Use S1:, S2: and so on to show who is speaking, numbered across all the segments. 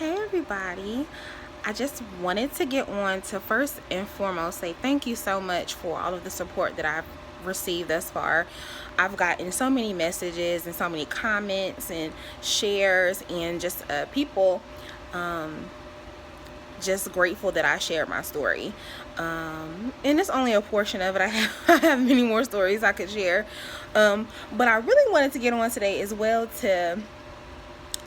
S1: Hey everybody, I just wanted to get on to first and foremost say thank you so much for all of the support that I've received thus far. I've gotten so many messages and so many comments and shares and just people just grateful that I shared my story. And it's only a portion of it. I have many more stories I could share. But I really wanted to get on today as well to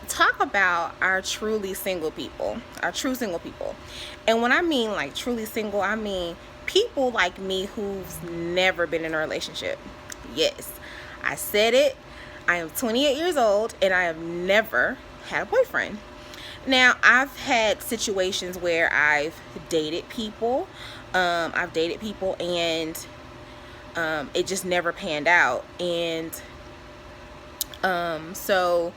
S1: talk about our truly single people, our true single people. And when I mean like truly single, I mean people like me who's never been in a relationship. Yes, I said it. I am 28 years old and I have never had a boyfriend. Now, I've had situations where I've dated people. And it just never panned out. And so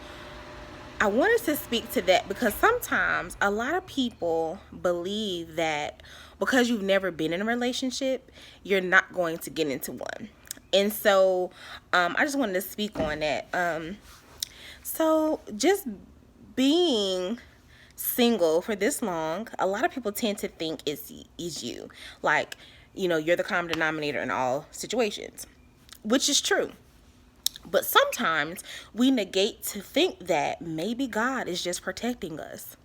S1: I wanted to speak to that because sometimes a lot of people believe that because you've never been in a relationship, you're not going to get into one. And so I just wanted to speak on that. So just being single for this long, a lot of people tend to think is you. Like, you're the common denominator in all situations, which is true. But sometimes we negate to think that maybe God is just protecting us.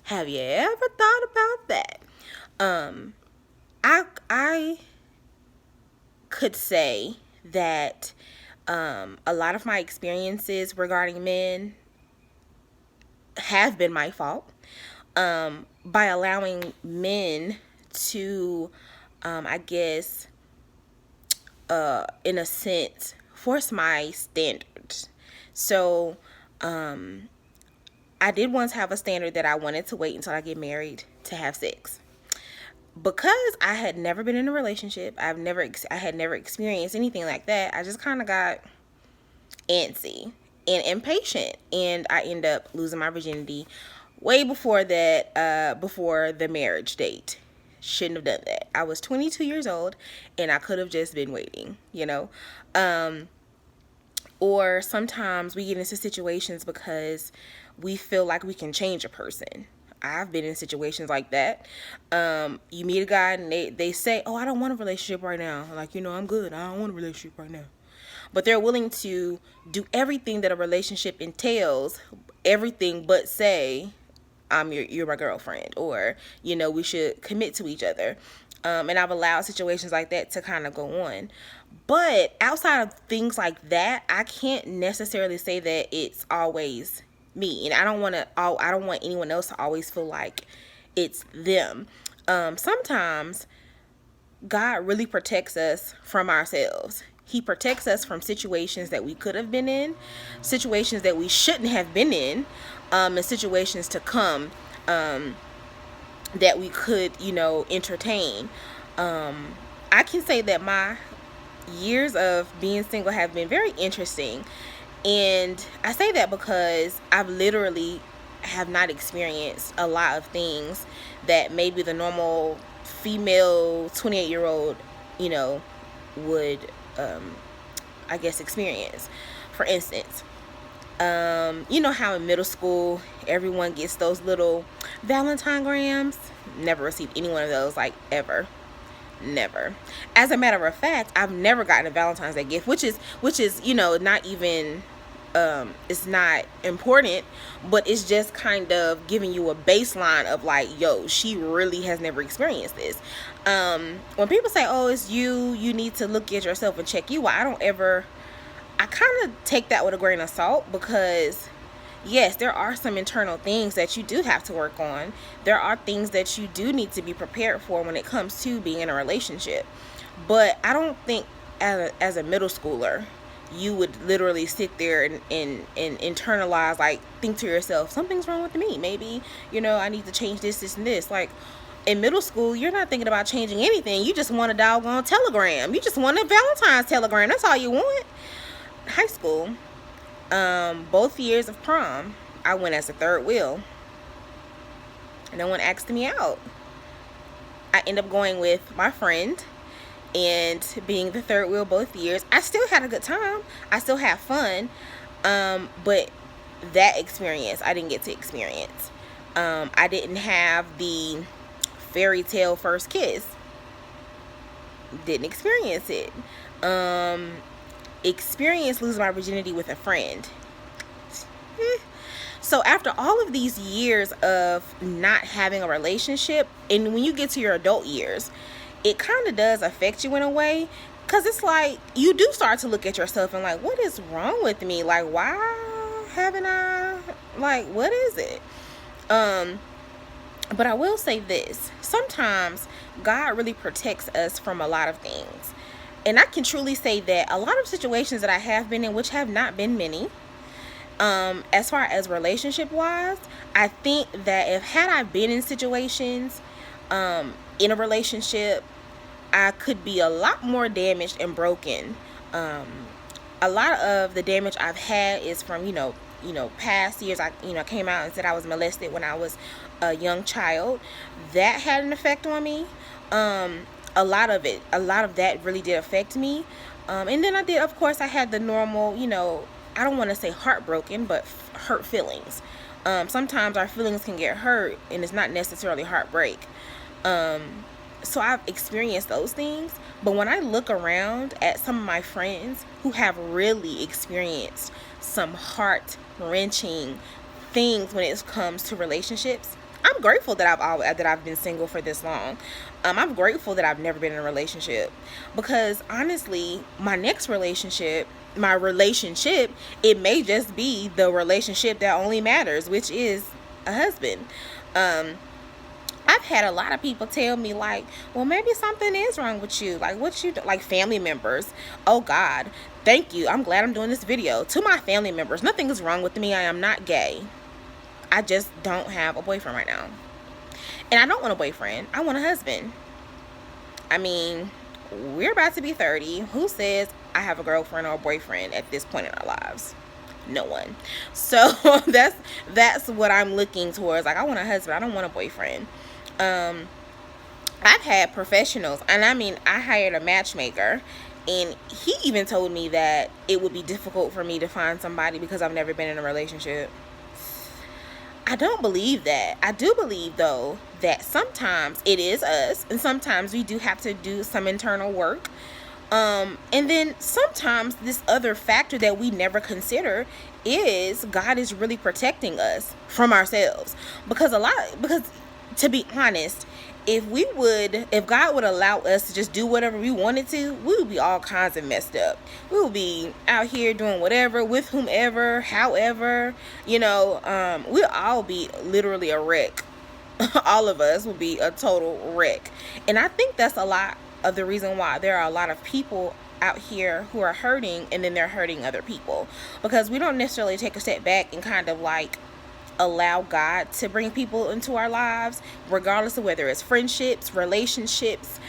S1: Have you ever thought about that? I could say that a lot of my experiences regarding men have been my fault by allowing men to, I guess, in a sense, force my standards. So I did once have a standard that I wanted to wait until I get married to have sex. Because I had never been in a relationship, I had never experienced anything like that. I just kind of got antsy and impatient, and I ended up losing my virginity way before that, before the marriage date. Shouldn't have done that. I was 22 years old and I could have just been waiting, or sometimes we get into situations because we feel like we can change a person. I've been in situations like that. You meet a guy and they say, oh, I don't want a relationship right now. Like, I'm good. I don't want a relationship right now. But they're willing to do everything that a relationship entails, everything but say, you're my girlfriend, or, we should commit to each other. And I've allowed situations like that to kind of go on. But outside of things like that, I can't necessarily say that it's always me. And I don't want anyone else to always feel like it's them. Sometimes God really protects us from ourselves. He protects us from situations that we could have been in, situations that we shouldn't have been in, and situations to come that we could, entertain. I can say that my years of being single have been very interesting. And I say that because I've literally have not experienced a lot of things that maybe the normal female 28-year-old, would, I guess, experience. For instance, how in middle school, everyone gets those little Valentine grams. Never received any one of those, like, ever. Never. As a matter of fact, I've never gotten a Valentine's Day gift, which is, not even, it's not important, but it's just kind of giving you a baseline of like, yo, she really has never experienced this. When people say, oh, it's you need to look at yourself and check you out, I kind of take that with a grain of salt, because yes, there are some internal things that you do have to work on. There are things that you do need to be prepared for when it comes to being in a relationship. But I don't think as a middle schooler, you would literally sit there and internalize, like, think to yourself, something's wrong with me. Maybe, I need to change this, and this. Like, in middle school, you're not thinking about changing anything. You just want a doggone telegram. You just want a Valentine's telegram. That's all you want. High school, both years of prom, I went as a third wheel. No one asked me out. I ended up going with my friend and being the third wheel both years. I still had a good time. I still had fun. But that experience, I didn't get to experience. I didn't have the fairy tale first kiss. Didn't experience it. Experienced losing my virginity with a friend. So after all of these years of not having a relationship, and when you get to your adult years, it kind of does affect you in a way, because it's like you do start to look at yourself and like, what is wrong with me? Like, why haven't I, like, what is it? But I will say this, sometimes God really protects us from a lot of things. And I can truly say that a lot of situations that I have been in, which have not been many, as far as relationship wise, I think that if had I been in situations, in a relationship, I could be a lot more damaged and broken. A lot of the damage I've had is from, past years. I came out and said I was molested when I was a young child. That had an effect on me. A lot of that really did affect me. And then I had the normal, I don't want to say heartbroken, but hurt feelings. Sometimes our feelings can get hurt and it's not necessarily heartbreak. So I've experienced those things, but when I look around at some of my friends who have really experienced some heart-wrenching things when it comes to relationships, I'm grateful that I've been single for this long. I'm grateful that I've never been in a relationship, because honestly, my next relationship, it may just be the relationship that only matters, which is a husband. I've had a lot of people tell me like, well, maybe something is wrong with you. Like, what you do? Like family members. Oh God, thank you. I'm glad I'm doing this video. To my family members, nothing is wrong with me. I am not gay. I just don't have a boyfriend right now. And I don't want a boyfriend. I want a husband. I mean, we're about to be 30. Who says I have a girlfriend or a boyfriend at this point in our lives? No one. So that's what I'm looking towards. Like, I want a husband. I don't want a boyfriend. I've had professionals, and I mean, I hired a matchmaker, and he even told me that it would be difficult for me to find somebody because I've never been in a relationship. I don't believe that. I do believe, though, that sometimes it is us, and sometimes we do have to do some internal work. And then sometimes this other factor that we never consider is God is really protecting us from ourselves. Because to be honest, if God would allow us to just do whatever we wanted to, we would be all kinds of messed up. We would be out here doing whatever, with whomever, however, we'll all be literally a wreck. All of us will be a total wreck. And I think that's a lot of the reason why there are a lot of people out here who are hurting, and then they're hurting other people, because we don't necessarily take a step back and kind of like allow God to bring people into our lives, regardless of whether it's friendships, relationships,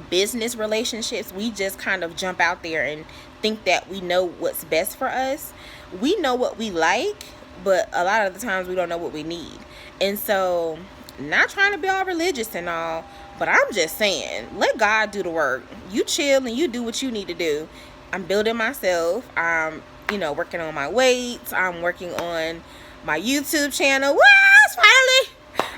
S1: business relationships. We just kind of jump out there and think that we know what's best for us. We know what we like, but a lot of the times we don't know what we need. And so, not trying to be all religious and all, but I'm just saying, let God do the work. You chill and you do what you need to do. I'm building myself. I'm working on my weights. I'm working on my YouTube channel. Woo!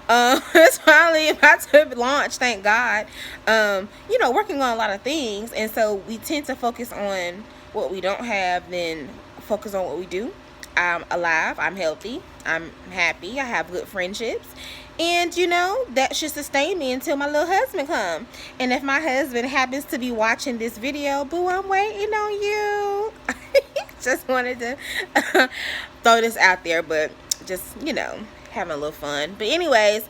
S1: It's finally about to launch, thank God. Working on a lot of things. And so we tend to focus on what we don't have, then focus on what we do. I'm alive. I'm healthy. I'm happy. I have good friendships. And, that should sustain me until my little husband comes. And if my husband happens to be watching this video, boo, I'm waiting on you. Just wanted to throw this out there, but just, having a little fun. But anyways,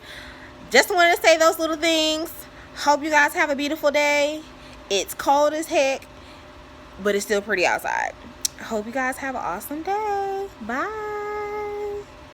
S1: just wanted to say those little things. Hope you guys have a beautiful day. It's cold as heck, but it's still pretty outside. I hope you guys have an awesome day. Bye.